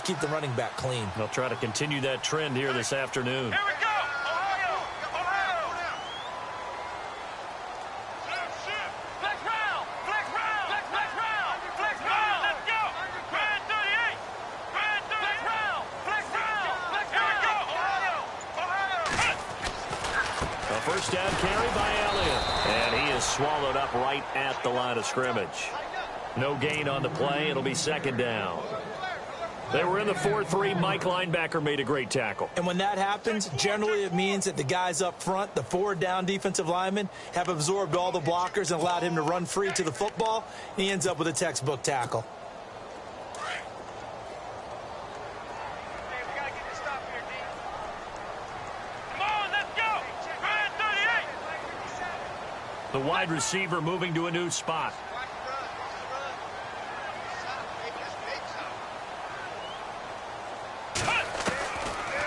keep the running back clean. They'll try to continue that trend here this afternoon. Here we go! Ohio! Ohio! Flex round! Flex round! Flex round! Flex round! Let's go! Grand 38! Grand 38 round! Flex round! Flex round! Here we go! Ohio! Ohio! A first down carry by Elliott. And he is swallowed up right at the line of scrimmage. No gain on the play. It'll be second down. They were in the 4-3. Mike linebacker made a great tackle. And when that happens, generally it means that the guys up front, the forward down defensive linemen, have absorbed all the blockers and allowed him to run free to the football. He ends up with a textbook tackle. The wide receiver moving to a new spot.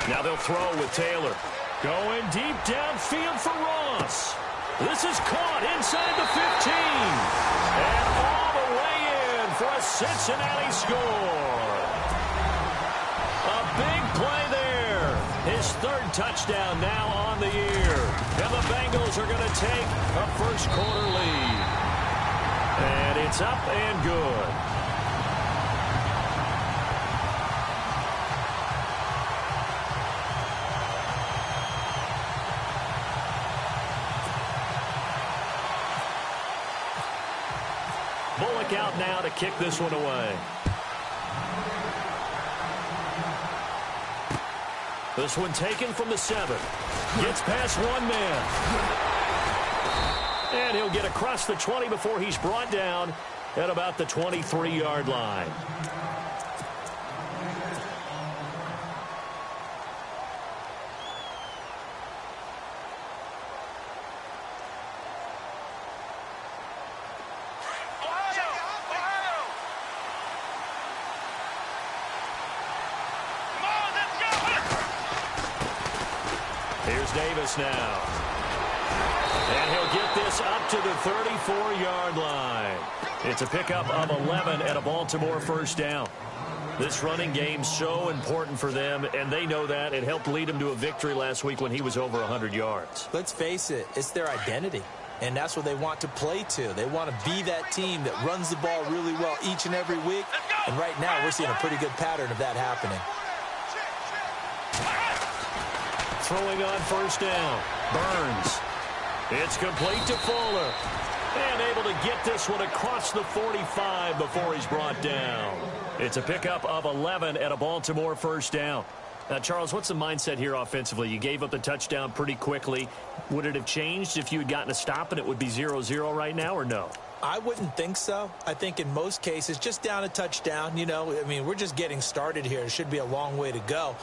Now they'll throw with Taylor. Going deep downfield for Ross. This is caught inside the 15. And all the way in for a Cincinnati score. A big play there. His third touchdown now on the year. And the Bengals are going to take a first quarter lead. And it's up and good. Bullock out now to kick this one away. This one taken from the 7. Gets past one man. And he'll get across the 20 before he's brought down at about the 23-yard line. Davis now. And he'll get this up to the 34-yard line. It's a pickup of 11 at a Baltimore first down. This running game's so important for them, and they know that. It helped lead them to a victory last week when he was over 100 yards. Let's face it, it's their identity, and that's what they want to play to. They want to be that team that runs the ball really well each and every week, and right now we're seeing a pretty good pattern of that happening. Throwing on first down. Burns. It's complete to Fuller. And able to get this one across the 45 before he's brought down. It's a pickup of 11 at a Baltimore first down. Now, Charles, what's the mindset here offensively? You gave up the touchdown pretty quickly. Would it have changed if you had gotten a stop and it would be 0-0 right now, or no? I wouldn't think so. I think in most cases, just down a touchdown, you know, I mean, we're just getting started here. It should be a long way to go.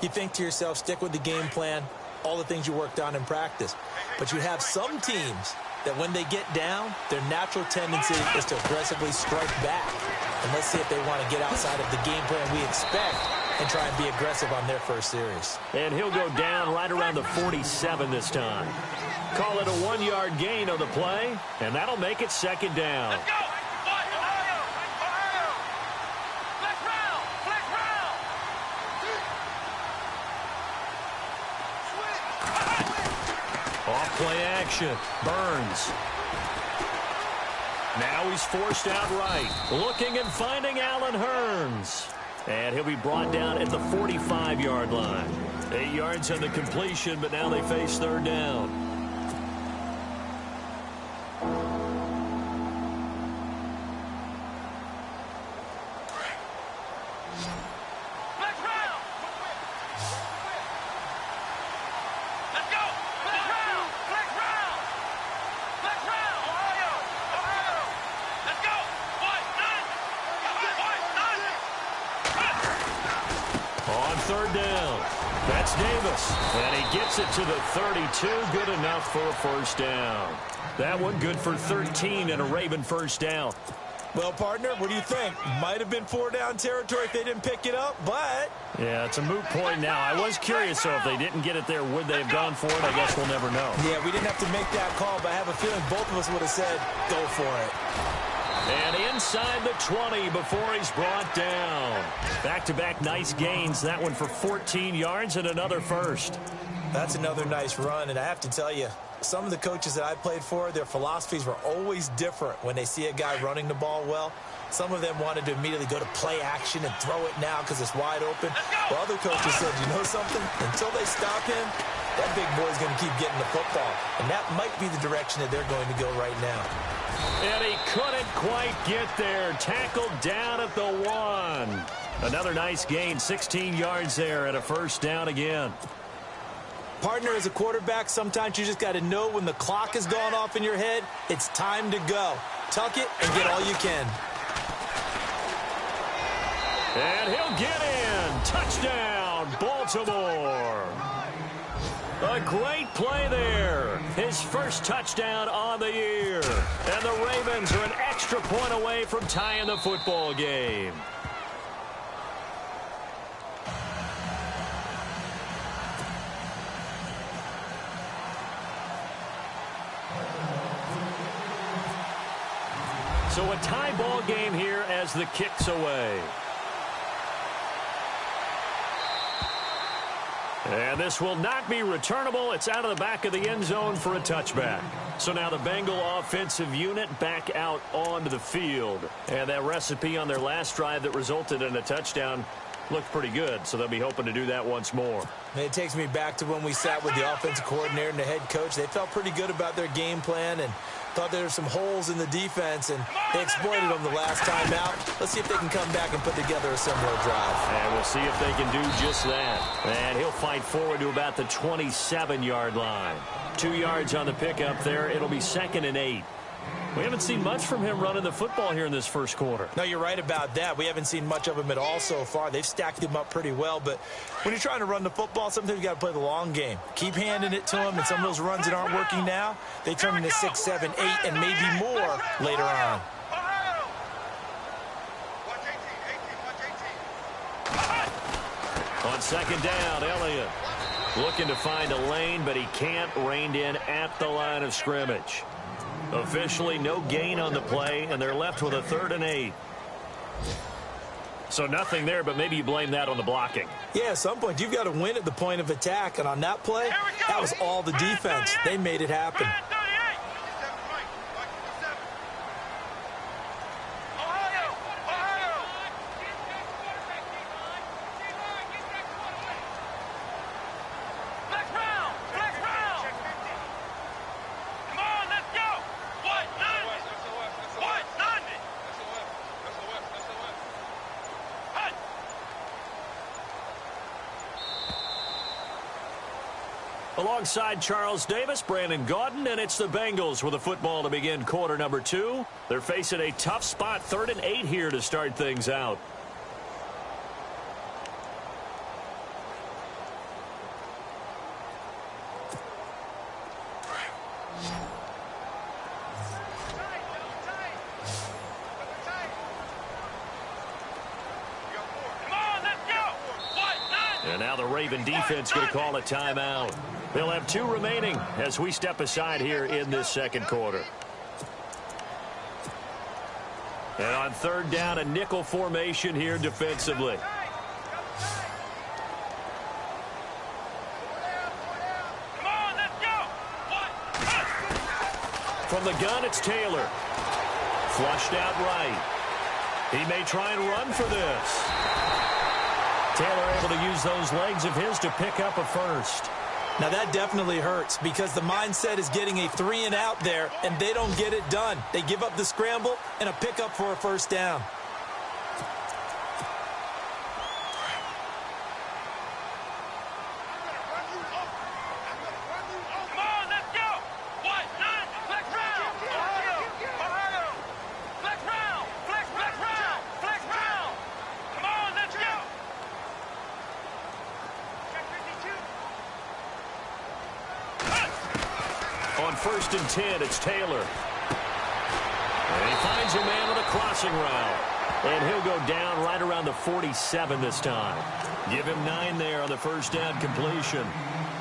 You think to yourself, stick with the game plan, all the things you worked on in practice. But you have some teams that when they get down, their natural tendency is to aggressively strike back. And let's see if they want to get outside of the game plan we expect and try and be aggressive on their first series. And he'll go down right around the 47 this time. Call it a 1-yard gain on the play, and that'll make it second down. Let's go! Off-play action. Burns. Now he's forced out right. Looking and finding Allen Hurns. And he'll be brought down at the 45-yard line. 8 yards on the completion, but now they face third down. Third down. That's Davis. And he gets it to the 32. Good enough for a first down. That one good for 13 and a Raven first down. Well, partner, what do you think? Might have been 4-down territory if they didn't pick it up, but... Yeah, it's a moot point now. I was curious, so if they didn't get it there, would they have gone for it? I guess we'll never know. Yeah, we didn't have to make that call, but I have a feeling both of us would have said, go for it. And inside the 20 before he's brought down. Back-to-back nice gains. That one for 14 yards and another first. That's another nice run, and I have to tell you, some of the coaches that I played for, their philosophies were always different when they see a guy running the ball well. Some of them wanted to immediately go to play action and throw it now because it's wide open. While other coaches said, you know something? Until they stop him, that big boy's going to keep getting the football. And that might be the direction that they're going to go right now. And he couldn't quite get there. Tackled down at the 1. Another nice gain, 16 yards there and a first down again. Partner, as a quarterback, sometimes you just got to know when the clock has gone off in your head, it's time to go. Tuck it and get all you can. And he'll get in. Touchdown, Baltimore. A great play there. His first touchdown on the year. And the Ravens are an extra point away from tying the football game. So a tie ball game here as the kick's away. And this will not be returnable. It's out of the back of the end zone for a touchback. So now the Bengal offensive unit back out onto the field. And that recipe on their last drive that resulted in a touchdown looked pretty good. So they'll be hoping to do that once more. It takes me back to when we sat with the offensive coordinator and the head coach. They felt pretty good about their game plan and thought there were some holes in the defense, and they exploited them the last time out. Let's see if they can come back and put together a similar drive. And we'll see if they can do just that. And he'll fight forward to about the 27-yard line. 2 yards on the pickup there. It'll be 2nd and 8. We haven't seen much from him running the football here in this first quarter. No, you're right about that. We haven't seen much of him at all so far. They've stacked him up pretty well, but when you're trying to run the football, sometimes you got to play the long game. Keep handing it to him, and some of those runs that aren't working now, they turn into 6, 7, 8, and maybe more later on. On 2nd down, Elliott looking to find a lane, but he can't. Reined in at the line of scrimmage. Officially, no gain on the play, and they're left with a 3rd and 8. So nothing there, but maybe you blame that on the blocking. Yeah, at some point, you've got to win at the point of attack, and on that play, that was all the defense. They made it happen. Alongside Charles Davis, Brandon Gaudin, and it's the Bengals with the football to begin quarter number 2. They're facing a tough spot, 3rd and 8 here to start things out. And now the Raven defense going to call a timeout. They'll have 2 remaining as we step aside here in this second quarter. And on 3rd down, a nickel formation here defensively. From the gun, it's Taylor. Flushed out right. He may try and run for this. Taylor able to use those legs of his to pick up a first. Now that definitely hurts because the mindset is getting a 3 and out there, and they don't get it done. They give up the scramble and a pickup for a first down. On 1st and 10, it's Taylor. And he finds a man with a crossing route. And he'll go down right around the 47 this time. Give him 9 there on the first down completion.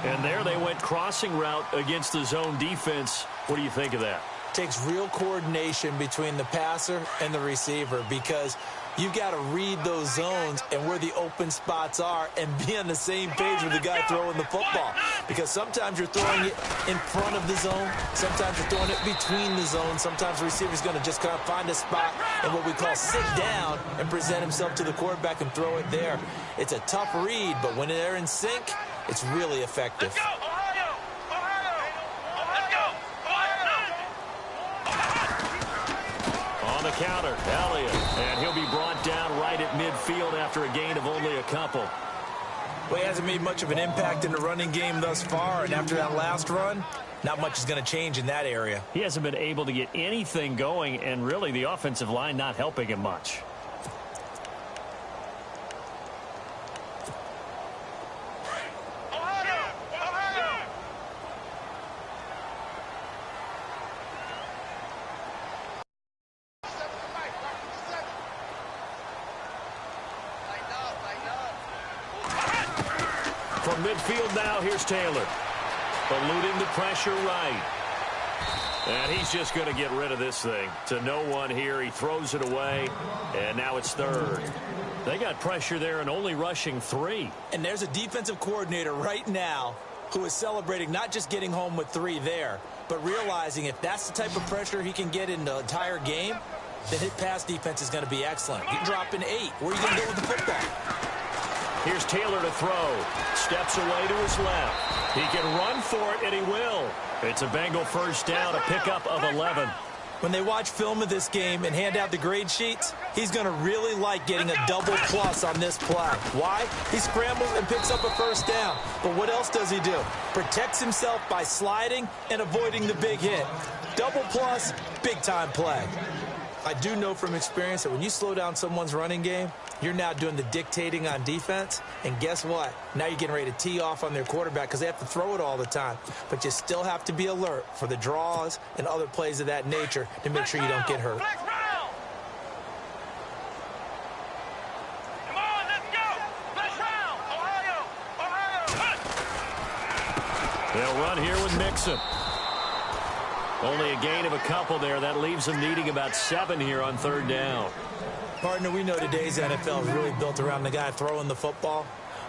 And there they went crossing route against the zone defense. What do you think of that? takes real coordination between the passer and the receiver because you've got to read those zones and where the open spots are and be on the same page with the guy throwing the football. Because sometimes you're throwing it in front of the zone. Sometimes you're throwing it between the zones. Sometimes the receiver's going to just kind of find a spot and what we call sit down and present himself to the quarterback and throw it there. It's a tough read, but when they're in sync, it's really effective. On the counter, Elliott, and he'll be brought down right at midfield after a gain of only a couple. Well, he hasn't made much of an impact in the running game thus far, and after that last run, not much is going to change in that area. He hasn't been able to get anything going, and really the offensive line not helping him much. From midfield now, here's Taylor. Eluding the pressure right. And he's just going to get rid of this thing. To no one here. He throws it away. And now it's third. They got pressure there and only rushing 3. And there's a defensive coordinator right now who is celebrating not just getting home with 3 there, but realizing if that's the type of pressure he can get in the entire game, then his pass defense is going to be excellent. You're dropping 8. Where are you going to go with the football? Here's Taylor to throw. Steps away to his left. He can run for it, and he will. It's a Bengal first down, a pickup of 11. When they watch film of this game and hand out the grade sheets, he's going to really like getting a double plus on this play. Why? He scrambles and picks up a first down. But what else does he do? Protects himself by sliding and avoiding the big hit. Double plus, big-time play. I do know from experience that when you slow down someone's running game, you're now doing the dictating on defense. And guess what? Now you're getting ready to tee off on their quarterback because they have to throw it all the time. But you still have to be alert for the draws and other plays of that nature to make sure you don't get hurt. Come on, let's go. Let's round. Ohio. They'll run here with Mixon. Only a gain of a couple there. That leaves them needing about 7 here on third down. Partner, we know today's NFL is really built around the guy throwing the football.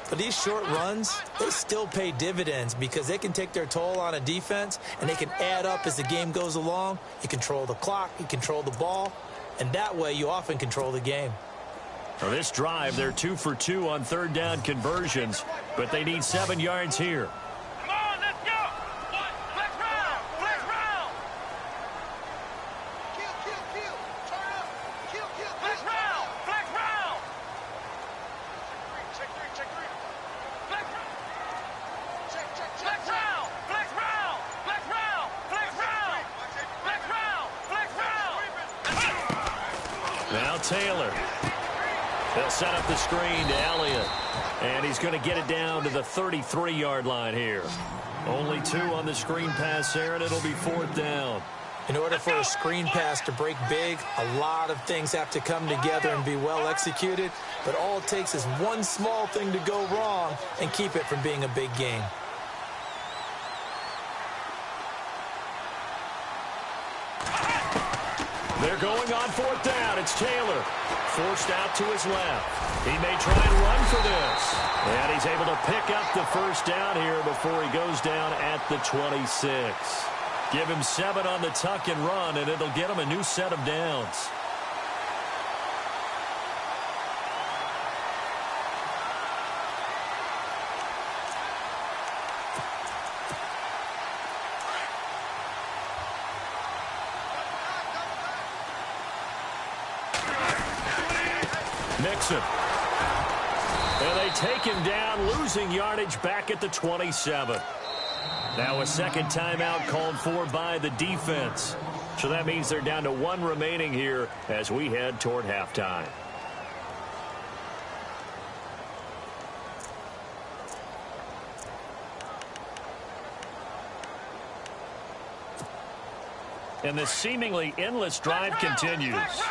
But these short runs, they still pay dividends because they can take their toll on a defense and they can add up as the game goes along. You control the clock, you control the ball, and that way you often control the game. For this drive, they're 2 for 2 on third down conversions, but they need 7 yards here. Come on, let's go. Flex round. Flex round. Kill. Turn up. Kill. Flex round. Flex round. Check three. Flex round. Flex round. Flex round. Flex round. Flex round. Flex round. Flex round. Now Taylor. They'll set up the screen to Elliott. And he's going to get it down to the 33-yard line here. Only 2 on the screen pass there, and it'll be 4th down. In order for a screen pass to break big, a lot of things have to come together and be well executed. But all it takes is one small thing to go wrong and keep it from being a big gain. They're going on 4th down. It's Taylor. Forced out to his left. He may try and run for this. And he's able to pick up the first down here before he goes down at the 26. Give him 7 on the tuck and run, and it'll get him a new set of downs. Mixon. And they take him down, losing yardage back at the 27. Now a second timeout called for by the defense. So that means they're down to 1 remaining here as we head toward halftime. And the seemingly endless drive continues.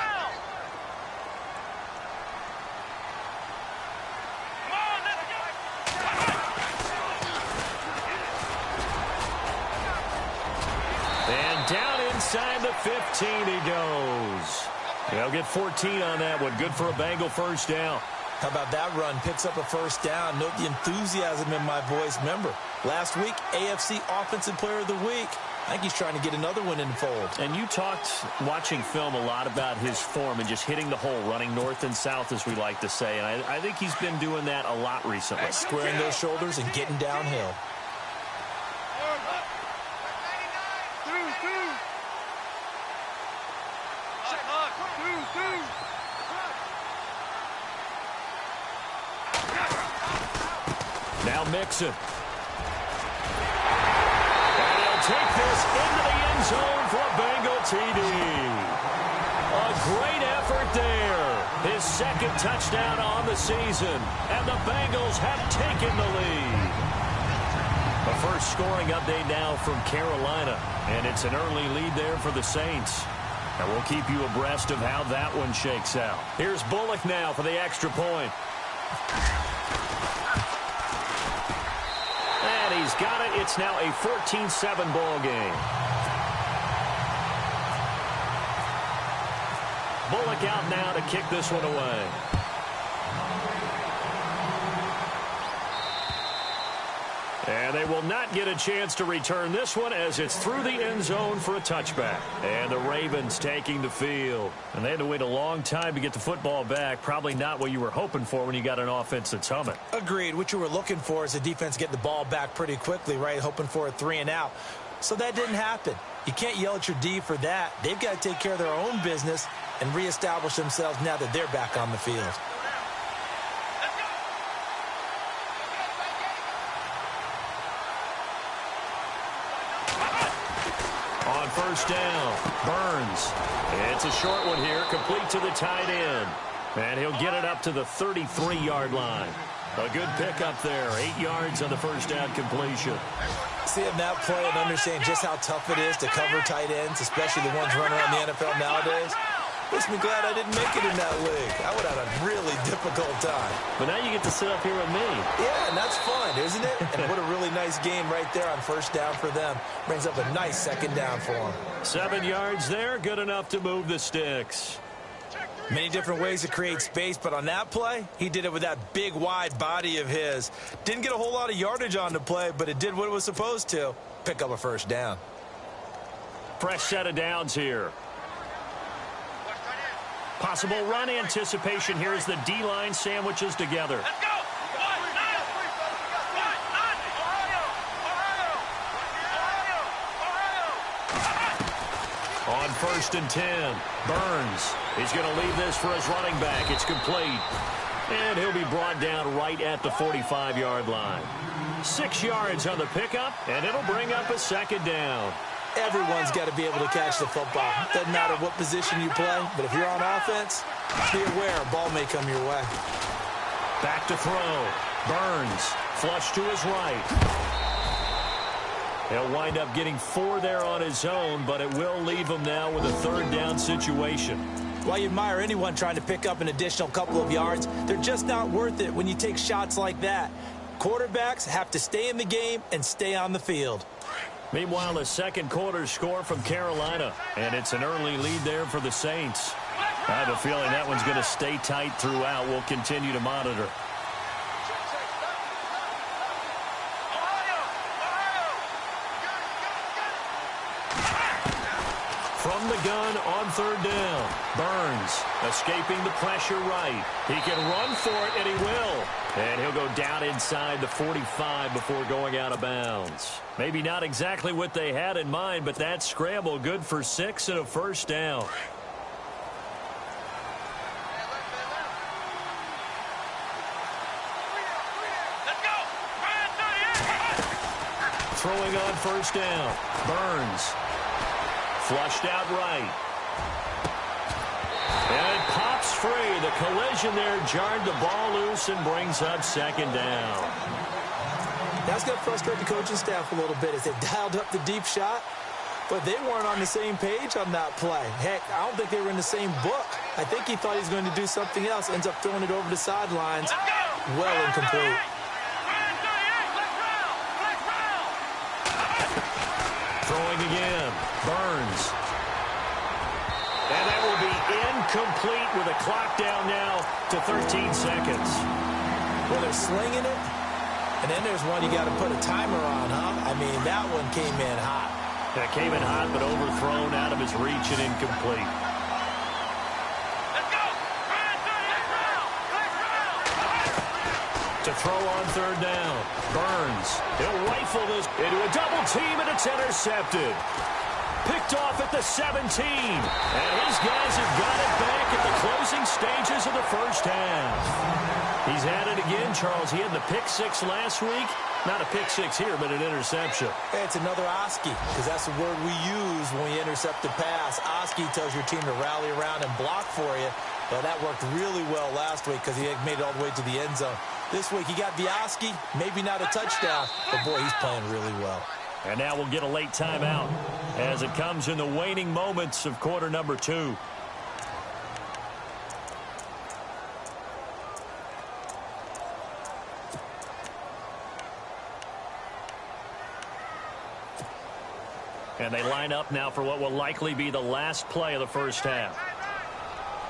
Down inside the 15 he goes. They'll get 14 on that one. Good for a Bengal first down. How about that run? Picks up a first down. Note the enthusiasm in my voice. Remember, last week, AFC Offensive Player of the Week. I think he's trying to get another one in the fold. And you talked, watching film, a lot about his form and just hitting the hole, running north and south, as we like to say. And I think he's been doing that a lot recently. Squaring those shoulders and getting downhill. Now Mixon. And he'll take this into the end zone for a Bengal TD. A great effort there. His second touchdown on the season. And the Bengals have taken the lead. The first scoring update now from Carolina. And it's an early lead there for the Saints. And we'll keep you abreast of how that one shakes out. Here's Bullock now for the extra point. And he's got it. It's now a 14-7 ball game. Bullock out now to kick this one away. And they will not get a chance to return this one as it's through the end zone for a touchback. And the Ravens taking the field. And they had to wait a long time to get the football back. Probably not what you were hoping for when you got an offense that's humming. Agreed. What you were looking for is the defense getting the ball back pretty quickly, right? Hoping for a 3 and out. So that didn't happen. You can't yell at your D for that. They've got to take care of their own business and reestablish themselves now that they're back on the field. On first down, Burns. It's a short one here, complete to the tight end. And he'll get it up to the 33-yard line. A good pickup there, 8 yards on the first down completion. Seeing that play and understanding just how tough it is to cover tight ends, especially the ones running around the NFL nowadays, makes me glad I didn't make it in that league. I would have had a really difficult time. But now you get to sit up here with me. Yeah, and that's fun, isn't it? And what a really nice game right there on first down for them. Brings up a nice second down for them. 7 yards there, good enough to move the sticks. Many different ways to create space, but on that play, he did it with that big, wide body of his. Didn't get a whole lot of yardage on the play, but it did what it was supposed to. Pick up a first down. Fresh set of downs here. Possible run anticipation here as the D-line sandwiches together. Let's go! On first and 10, Burns. He's going to leave this for his running back. It's complete. And he'll be brought down right at the 45-yard line. 6 yards on the pickup, and it'll bring up a second down. Everyone's got to be able to catch the football. Doesn't matter what position you play, but if you're on offense, be aware a ball may come your way. Back to throw. Burns, flush to his right. He'll wind up getting 4 there on his own, but it will leave him now with a third down situation. While you admire anyone trying to pick up an additional couple of yards, they're just not worth it when you take shots like that. Quarterbacks have to stay in the game and stay on the field. Meanwhile, a second quarter score from Carolina, and it's an early lead there for the Saints. I have a feeling that one's going to stay tight throughout. We'll continue to monitor. From the gun on third down, Burns escaping the pressure right. He can run for it, and he will. And he'll go down inside the 45 before going out of bounds. Maybe not exactly what they had in mind, but that scramble good for 6 and a first down. Throwing on first down, Burns. Flushed out right. And it pops free. The collision there jarred the ball loose and brings up second down. That's going to frustrate the coaching staff a little bit as they dialed up the deep shot, but they weren't on the same page on that play. Heck, I don't think they were in the same book. I think he thought he was going to do something else. Ends up throwing it over the sidelines. Well incomplete. Throwing again. Burns. And that will be incomplete with a clock down now to 13 seconds. Well, they're slinging it, and then there's one you got to put a timer on, huh? I mean, that one came in hot. That came in hot, but overthrown out of his reach and incomplete. Let's go. To throw on third down. Burns. He'll rifle this into a double team, and it's intercepted. Picked off at the 17. And his guys have got it back at the closing stages of the first half. He's had it again, Charles. He had the pick six last week. Not a pick six here, but an interception. Hey, it's another Oski, because that's the word we use when we intercept a pass. Oski tells your team to rally around and block for you. Well, that worked really well last week because he made it all the way to the end zone. This week, he got the Oski, maybe not a touchdown, but boy, he's playing really well. And now we'll get a late timeout as it comes in the waning moments of quarter number 2. And they line up now for what will likely be the last play of the first half.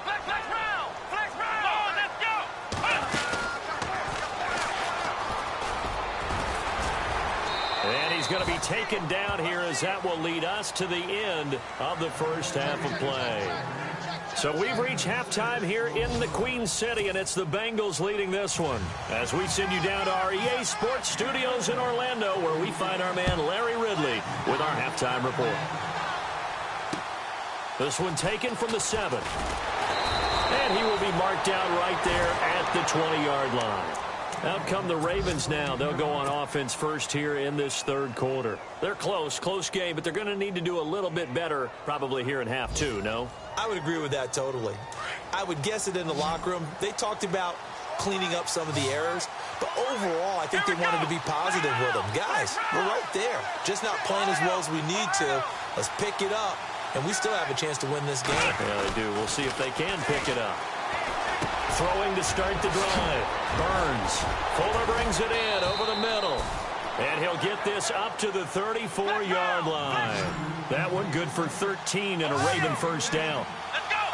Flex round. Oh, let's go. And he's going to be taken down here as that will lead us to the end of the first half of play. So we've reached halftime here in the Queen City, and it's the Bengals leading this one. As we send you down to our EA Sports Studios in Orlando, where we find our man Larry Ridley with our halftime report. This one taken from the 7. And he will be marked down right there at the 20-yard line. Out come the Ravens now. They'll go on offense first here in this third quarter. They're close game, but they're going to need to do a little bit better probably here in half 2, no? I would agree with that totally. I would guess it in the locker room. They talked about cleaning up some of the errors, but overall, I think they wanted to be positive with them. Guys, we're right there. Just not playing as well as we need to. Let's pick it up, and we still have a chance to win this game. Yeah, they do. We'll see if they can pick it up. Throwing to start the drive. Burns. Fuller brings it in over the middle. And he'll get this up to the 34-yard line. That one good for 13 and a Raven first down.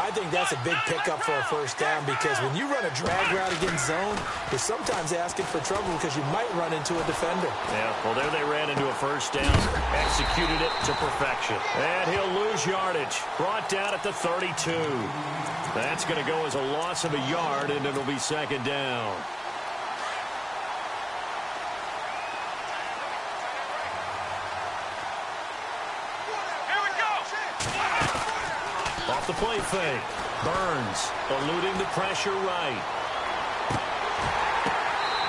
I think that's a big pickup for a first down because when you run a drag route against zone, you're sometimes asking for trouble because you might run into a defender. Yeah, well, there they ran into a first down, executed it to perfection. And he'll lose yardage. Brought down at the 32. That's going to go as a loss of a yard, and it'll be second down. Off the play fake. Burns eluding the pressure right.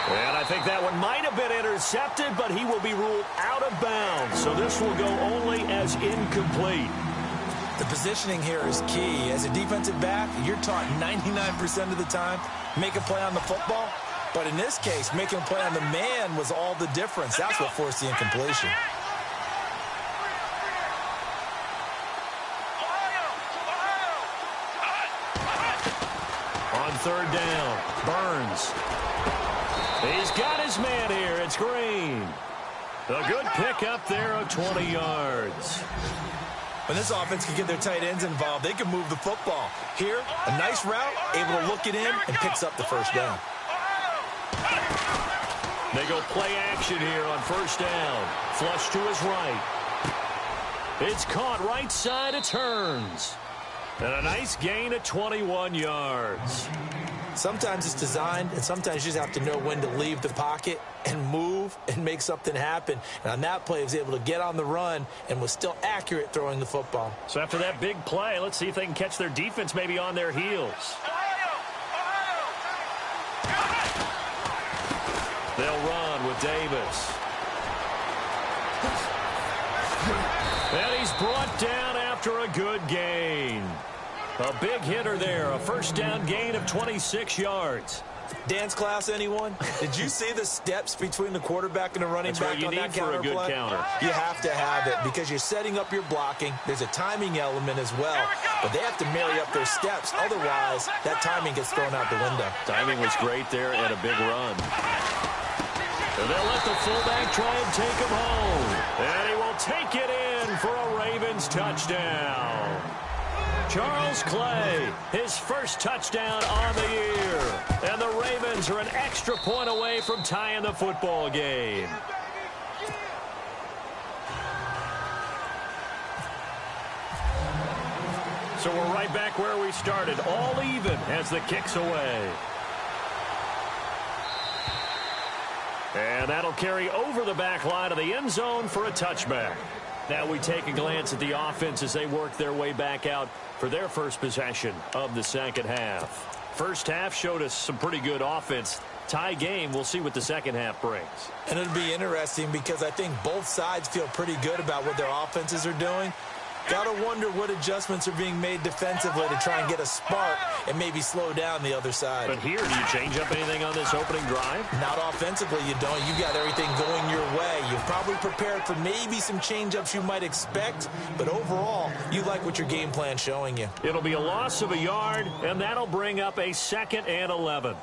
And I think that one might have been intercepted, but he will be ruled out of bounds. So this will go only as incomplete. The positioning here is key. As a defensive back, you're taught 99% of the time, make a play on the football. But in this case, making a play on the man was all the difference. That's what forced the incompletion. On third down, Burns. He's got his man here. It's Green. A good pick up there of 20 yards. When this offense can get their tight ends involved, they can move the football. Here, a nice route, able to look it in, and picks up the first down. They go play action here on first down. Flush to his right. It's caught right side. It turns. And a nice gain of 21 yards. Sometimes it's designed, and sometimes you just have to know when to leave the pocket and move and make something happen. And on that play, he was able to get on the run and was still accurate throwing the football. So after that big play, let's see if they can catch their defense maybe on their heels. They'll run with Davis. And he's brought down after a good gain. A big hitter there, a first down gain of 26 yards. Dance class, anyone? Did you see the steps between the quarterback and the running back on that counter for a good play? counter. You have to have it because you're setting up your blocking. There's a timing element as well, but they have to marry up their steps. Otherwise, that timing gets thrown out the window. Timing was great there and a big run. And they'll let the fullback try and take him home. And he will take it in for a Ravens touchdown. Charles Clay, his first touchdown on the year. And the Ravens are an extra point away from tying the football game. So we're right back where we started, all even as the kick's away. And that'll carry over the back line of the end zone for a touchback. Now we take a glance at the offense as they work their way back out for their first possession of the second half. First half showed us some pretty good offense. Tie game, we'll see what the second half brings. And it'll be interesting because I think both sides feel pretty good about what their offenses are doing. Got to wonder what adjustments are being made defensively to try and get a spark and maybe slow down the other side. But here, do you change up anything on this opening drive? Not offensively, you don't. You got everything going your way. You've probably prepared for maybe some change-ups you might expect, but overall, you like what your game plan's showing you. It'll be a loss of a yard, and that'll bring up a 2nd and 11.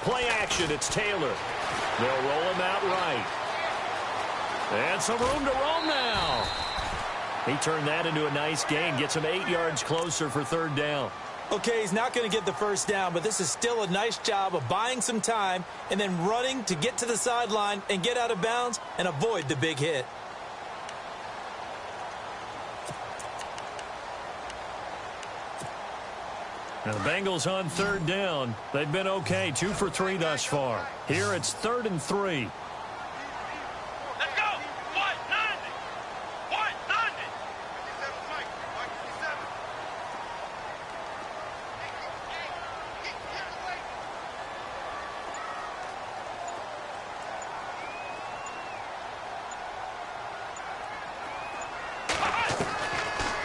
Play action, it's Taylor. They'll roll him out right. And some room to roam now. He turned that into a nice gain, gets him 8 yards closer for 3rd down. Okay, he's not going to get the first down, but this is still a nice job of buying some time and then running to get to the sideline and get out of bounds and avoid the big hit. Now the Bengals on 3rd down. They've been okay, 2 for 3 thus far. Here it's 3rd and 3. Let's go! 190! 190!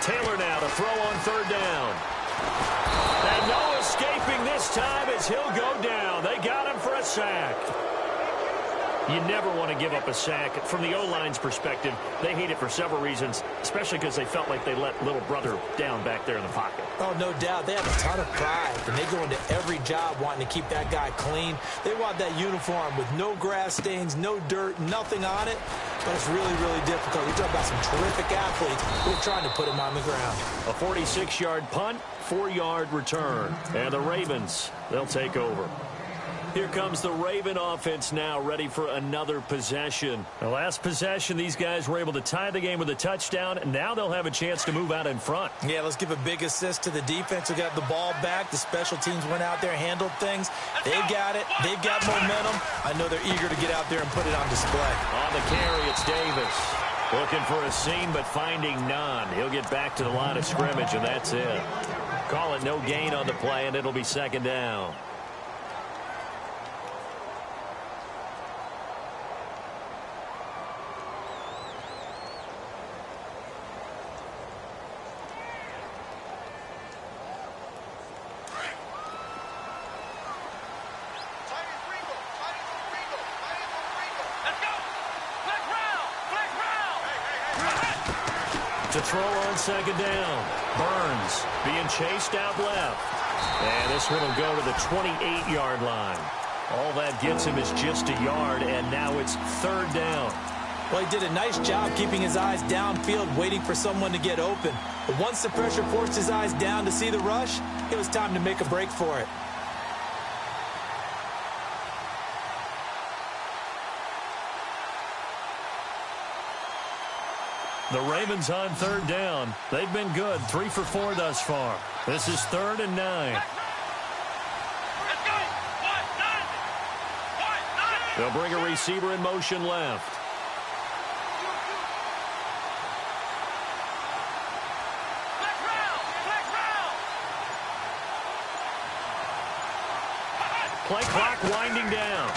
Taylor now to throw on 3rd down. And no escaping this time as he'll go down. They got him for a sack. You never want to give up a sack. From the O-line's perspective, they hate it for several reasons, especially because they felt like they let little brother down back there in the pocket. Oh, no doubt. They have a ton of pride, and they go into every job wanting to keep that guy clean. They want that uniform with no grass stains, no dirt, nothing on it. But it's really, really difficult. You're talking about some terrific athletes who are trying to put him on the ground. A 46-yard punt, 4-yard return. And the Ravens, they'll take over. Here comes the Raven offense now, ready for another possession. The last possession, these guys were able to tie the game with a touchdown, and now they'll have a chance to move out in front. Yeah, let's give a big assist to the defense who got the ball back. The special teams went out there, handled things. They've got it. They've got momentum. I know they're eager to get out there and put it on display. On the carry, it's Davis. Looking for a seam, but finding none. He'll get back to the line of scrimmage, and that's it. Call it no gain on the play, and it'll be 2nd down. To throw on 2nd down. Burns being chased out left. And this one will go to the 28-yard line. All that gets him is just a yard, and now it's 3rd down. Well, he did a nice job keeping his eyes downfield, waiting for someone to get open. But once the pressure forced his eyes down to see the rush, it was time to make a break for it. The Ravens on 3rd down. They've been good, 3 for 4 thus far. This is 3rd and 9. Let's go! 190! 190! They'll bring a receiver in motion left. Flex round! Flex round! Play clock winding down.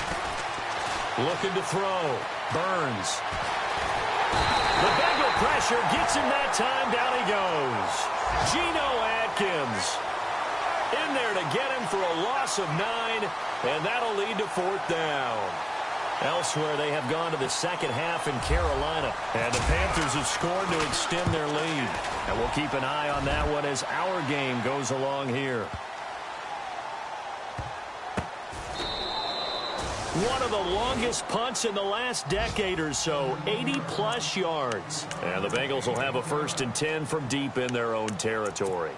Looking to throw. Burns. The Bengal pressure gets him that time. Down he goes. Geno Atkins in there to get him for a loss of 9, and that'll lead to 4th down. Elsewhere, they have gone to the second half in Carolina, and the Panthers have scored to extend their lead. And we'll keep an eye on that one as our game goes along here. One of the longest punts in the last decade or so, 80-plus yards. And the Bengals will have a 1st and 10 from deep in their own territory.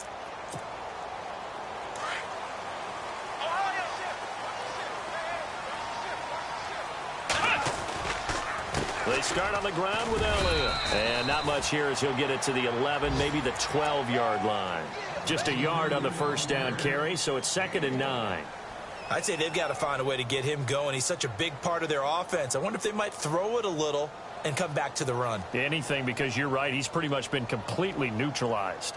They start on the ground with Elliott. And not much here as he'll get it to the 11, maybe the 12-yard line. Just a yard on the 1st down carry, so it's 2nd and 9. I'd say they've got to find a way to get him going. He's such a big part of their offense. I wonder if they might throw it a little and come back to the run. Anything, because you're right. He's pretty much been completely neutralized.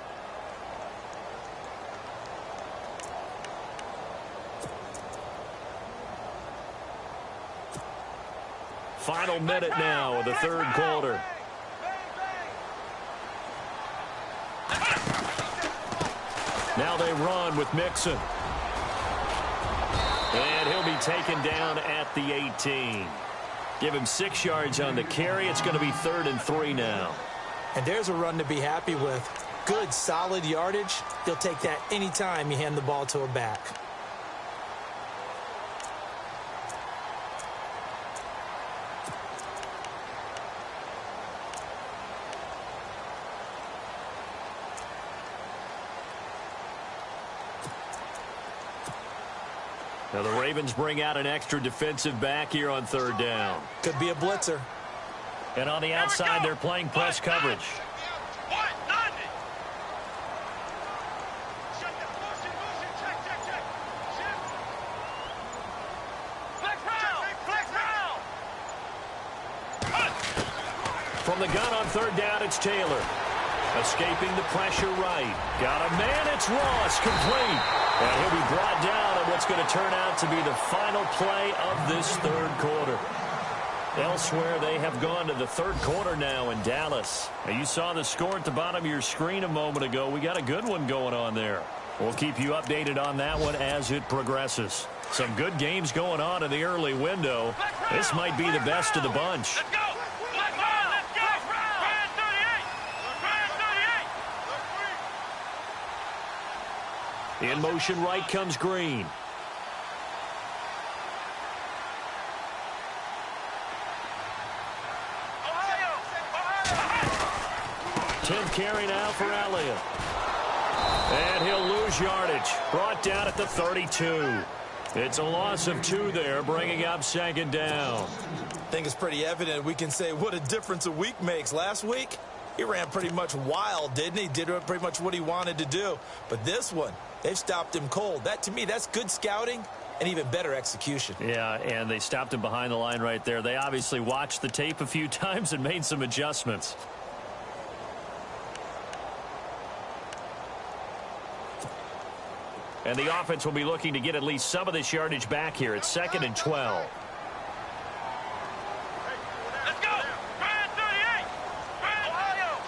Final minute now of the 3rd quarter. Now they run with Mixon. And he'll be taken down at the 18. Give him 6 yards on the carry. It's going to be 3rd and 3 now. And there's a run to be happy with. Good, solid yardage. You'll take that anytime you hand the ball to a back. Now the Ravens bring out an extra defensive back here on 3rd down. Could be a blitzer. And on the outside, they're playing press coverage. From the gun on 3rd down, it's Taylor. Escaping the pressure right. Got a man, it's Ross, complete. And he'll be brought down on what's going to turn out to be the final play of this 3rd quarter. Elsewhere, they have gone to the 3rd quarter now in Dallas. Now, you saw the score at the bottom of your screen a moment ago. We got a good one going on there. We'll keep you updated on that one as it progresses. Some good games going on in the early window. This might be the best of the bunch. In motion right comes Green. Tenth carry now for Elliott. And he'll lose yardage. Brought down at the 32. It's a loss of 2 there, bringing up 2nd down. I think it's pretty evident we can say what a difference a week makes. Last week, he ran pretty much wild, didn't he? Did pretty much what he wanted to do. But this one, they've stopped him cold. That, to me, that's good scouting and even better execution. Yeah, and they stopped him behind the line right there. They obviously watched the tape a few times and made some adjustments. And the offense will be looking to get at least some of this yardage back here. It's 2nd and 12. Let's go! Grand 38! Grand Ohio!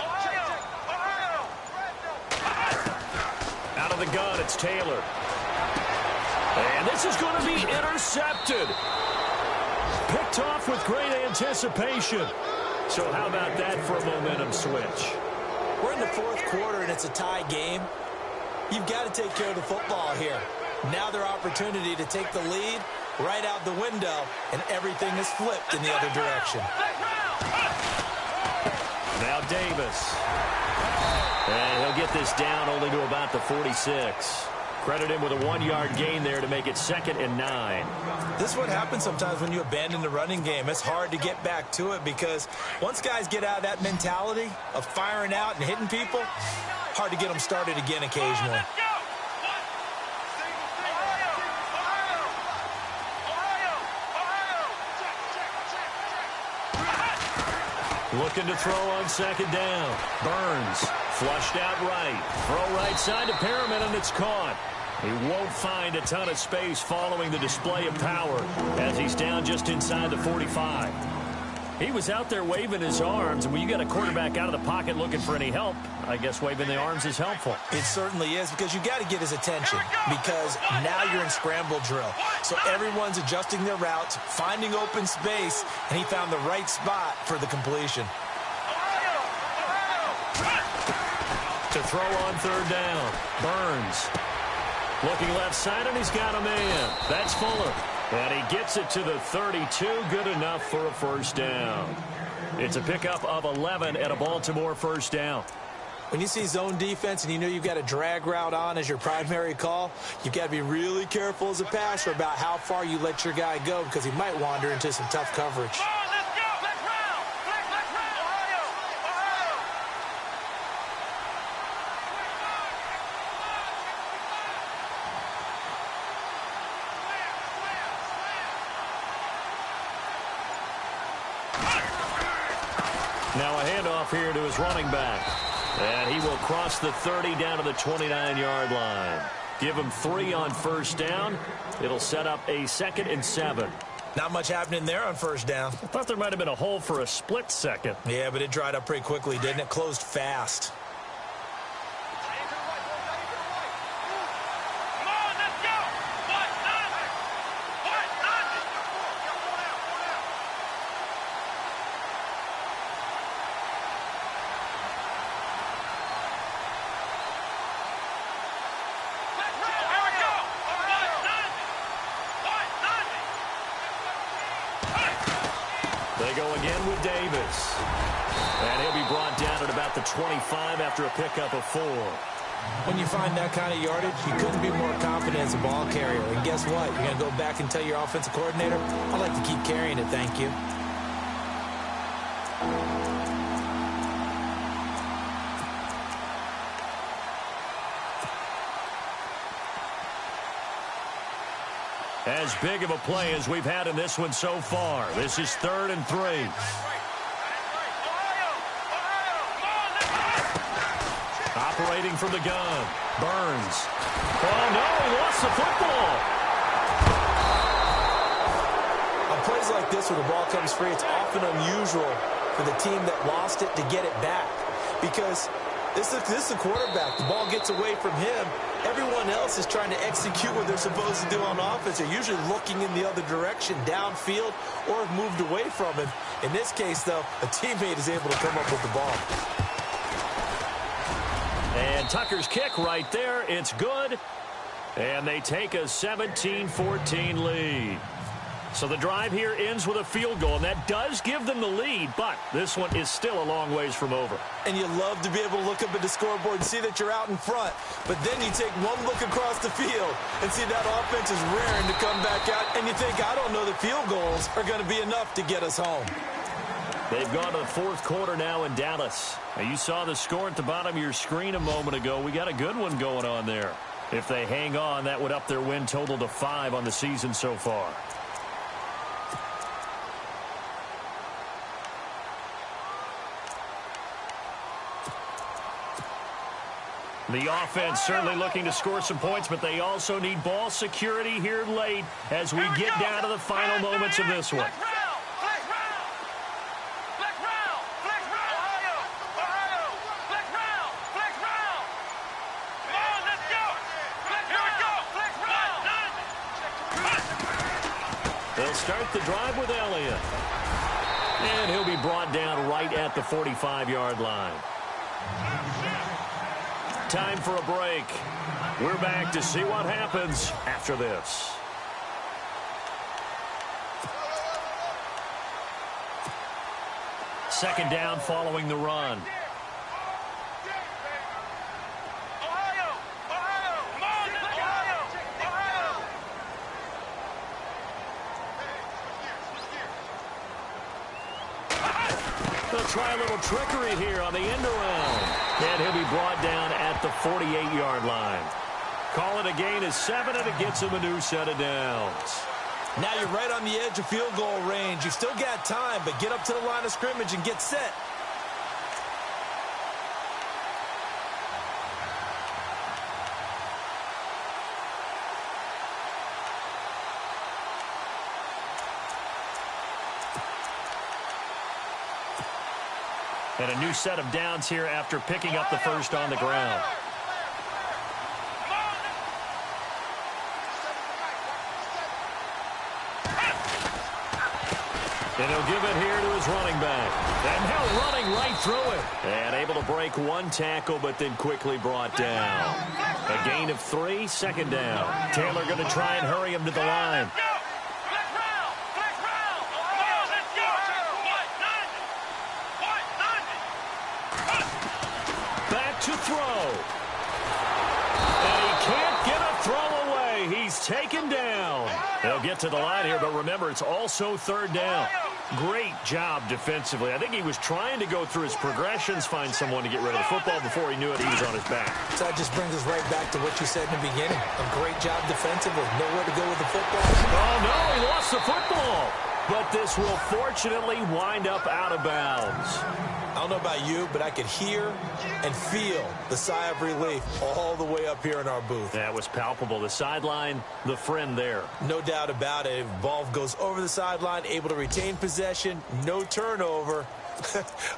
Ohio! Ohio! Out of the gun, it's Taylor. And this is going to be intercepted. Picked off with great anticipation. So how about that for a momentum switch? We're in the 4th quarter, and it's a tie game. You've got to take care of the football here. Now their opportunity to take the lead right out the window, and everything is flipped in the other direction. Now Davis. And he'll get this down only to about the 46. Credit him with a 1-yard gain there to make it 2nd and 9. This is what happens sometimes when you abandon the running game. It's hard to get back to it because once guys get out of that mentality of firing out and hitting people, hard to get them started again occasionally. Looking to throw on 2nd down. Burns flushed out right. Throw right side to Perriman, and it's caught. He won't find a ton of space following the display of power as he's down just inside the 45. He was out there waving his arms, and when you got a quarterback out of the pocket looking for any help, I guess waving the arms is helpful. It certainly is, because you got to get his attention, because now you're in scramble drill. So everyone's adjusting their routes, finding open space, and he found the right spot for the completion. To to throw on third down. Burns. Looking left side, and he's got a man. That's Fuller. And he gets it to the 32. Good enough for a first down. It's a pickup of 11 at a Baltimore first down. When you see zone defense and you know you've got a drag route on as your primary call, you've got to be really careful as a passer about how far you let your guy go because he might wander into some tough coverage. Now a handoff here to his running back. And he will cross the 30 down to the 29-yard line. Give him 3 on first down. It'll set up a 2nd and 7. Not much happening there on first down. I thought there might have been a hole for a split second. Yeah, but it dried up pretty quickly, didn't it? Closed fast. They go again with Davis. And he'll be brought down at about the 25 after a pickup of 4. When you find that kind of yardage, you couldn't be more confident as a ball carrier. And guess what? You're going to go back and tell your offensive coordinator, I'd like to keep carrying it, thank you. As big of a play as we've had in this one so far. This is 3rd and 3. Operating from the gun. Burns. Oh, no, he lost the football. On plays like this where the ball comes free, it's often unusual for the team that lost it to get it back. Because this is the quarterback. The ball gets away from him. Everyone else is trying to execute what they're supposed to do on offense. They're usually looking in the other direction, downfield, or have moved away from him. In this case, though, a teammate is able to come up with the ball. And Tucker's kick right there. It's good. And they take a 17-14 lead. So the drive here ends with a field goal, and that does give them the lead, but this one is still a long ways from over. And you love to be able to look up at the scoreboard and see that you're out in front, but then you take one look across the field and see that offense is raring to come back out, and you think, I don't know that field goals are going to be enough to get us home. They've gone to the 4th quarter now in Dallas. Now, you saw the score at the bottom of your screen a moment ago. We got a good one going on there. If they hang on, that would up their win total to 5 on the season so far. The offense certainly looking to score some points, but they also need ball security here late as we get down to the final moments of this one. They'll start the drive with Elliott. And he'll be brought down right at the 45-yard line. Time for a break. We're back to see what happens after this. Second down following the run. They'll try a little trickery here on the end around. And he'll be brought down at the 48-yard line. Call it a gain of 7, and it gets him a new set of downs. Now you're right on the edge of field goal range. You've still got time, but get up to the line of scrimmage and get set. And a new set of downs here after picking up the first on the ground. And he'll give it here to his running back. And now running right through it. And able to break one tackle, but then quickly brought down. A gain of 3, second down. Taylor going to try and hurry him to the line. Back to throw. And he can't get a throw away. He's taken down. They'll get to the line here, but remember, it's also third down. Great job defensively. I think he was trying to go through his progressions, find someone to get rid of the football. Before he knew it, he was on his back. So that just brings us right back to what you said in the beginning. A great job defensively. Nowhere to go with the football. Oh, no, he lost the football. But this will fortunately wind up out of bounds. I don't know about you, but I could hear and feel the sigh of relief all the way up here in our booth. That was palpable. The sideline, the friend there. No doubt about it. Ball goes over the sideline, able to retain possession, no turnover.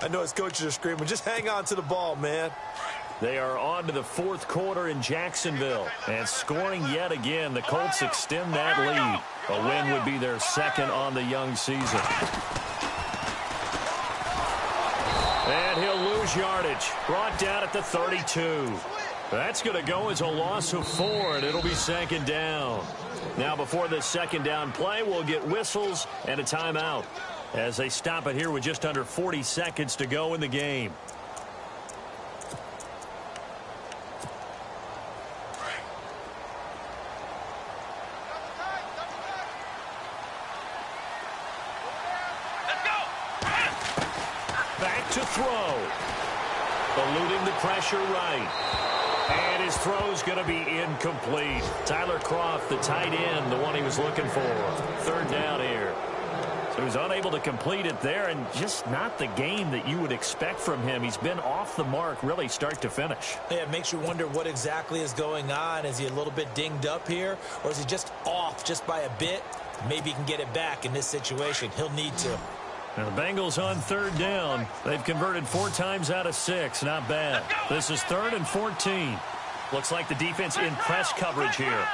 I know his coaches are screaming, just hang on to the ball, man. They are on to the fourth quarter in Jacksonville. And scoring yet again, the Colts extend that lead. A win would be their second on the young season. And he'll lose yardage. Brought down at the 32. That's going to go as a loss of 4, and it'll be second down. Now, before this second down play, we'll get whistles and a timeout as they stop it here with just under 40 seconds to go in the game. Back to throw. Eluding the pressure right. And his throw's going to be incomplete. Tyler Kroft, the tight end, the one he was looking for. Third down here. So he was unable to complete it there, and just not the game that you would expect from him. He's been off the mark really start to finish. Yeah, it makes you wonder what exactly is going on. Is he a little bit dinged up here, or is he just off just by a bit? Maybe he can get it back in this situation. He'll need to. Now the Bengals on third down. They've converted 4 times out of 6. Not bad. This is 3rd and 14. Looks like the defense in press coverage here.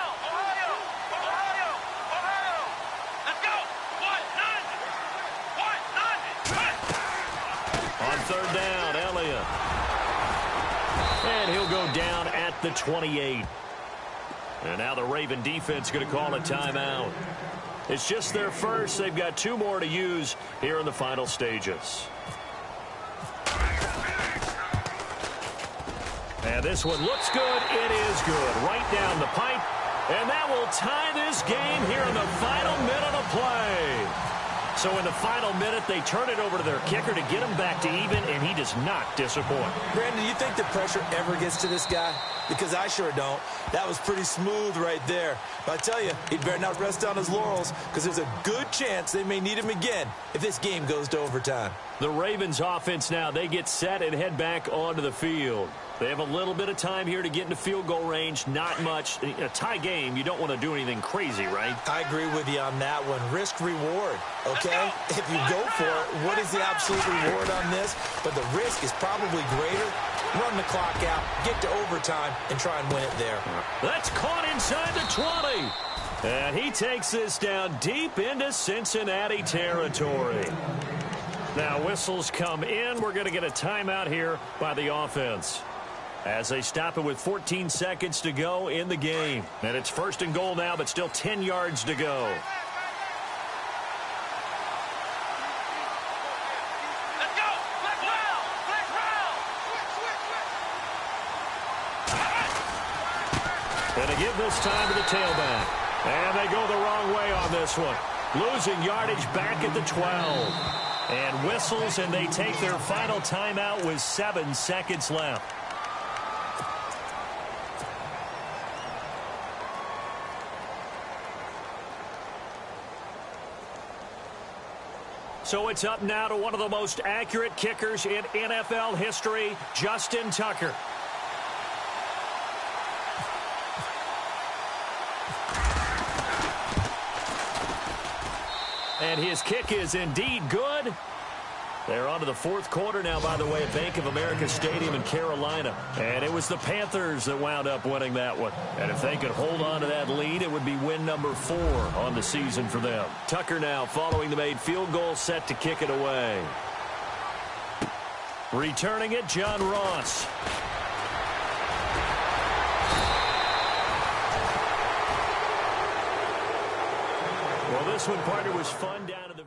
On third down, Elliott. And he'll go down at the 28. And now the Raven defense going to call a timeout. It's just their first. They've got 2 more to use here in the final stages. And this one looks good. It is good. Right down the pipe. And that will tie this game here in the final minute of play. So in the final minute, they turn it over to their kicker to get him back to even, and he does not disappoint. Brandon, do you think the pressure ever gets to this guy? Because I sure don't. That was pretty smooth right there. But I tell you, he'd better not rest on his laurels, because there's a good chance they may need him again if this game goes to overtime. The Ravens offense now, they get set and head back onto the field. They have a little bit of time here to get into field goal range. Not much. In a tie game, you don't want to do anything crazy, right? I agree with you on that one. Risk reward, okay? If you go for it, what is the absolute reward on this? But the risk is probably greater. Run the clock out, get to overtime, and try and win it there. That's caught inside the 20. And he takes this down deep into Cincinnati territory. Now whistles come in. We're going to get a timeout here by the offense as they stop it with 14 seconds to go in the game. And it's 1st and goal now, but still 10 yards to go. Let's go! Flex round! Flex round! And they give this time to the tailback. And they go the wrong way on this one. Losing yardage back at the 12. And whistles, and they take their final timeout with 7 seconds left. So it's up now to one of the most accurate kickers in NFL history, Justin Tucker. And his kick is indeed good. They're on to the fourth quarter now, by the way, at Bank of America Stadium in Carolina. And it was the Panthers that wound up winning that one. And if they could hold on to that lead, it would be win number 4 on the season for them. Tucker now following the made field goal, set to kick it away. Returning it, John Ross. Well, this one, partner, was fun down to the...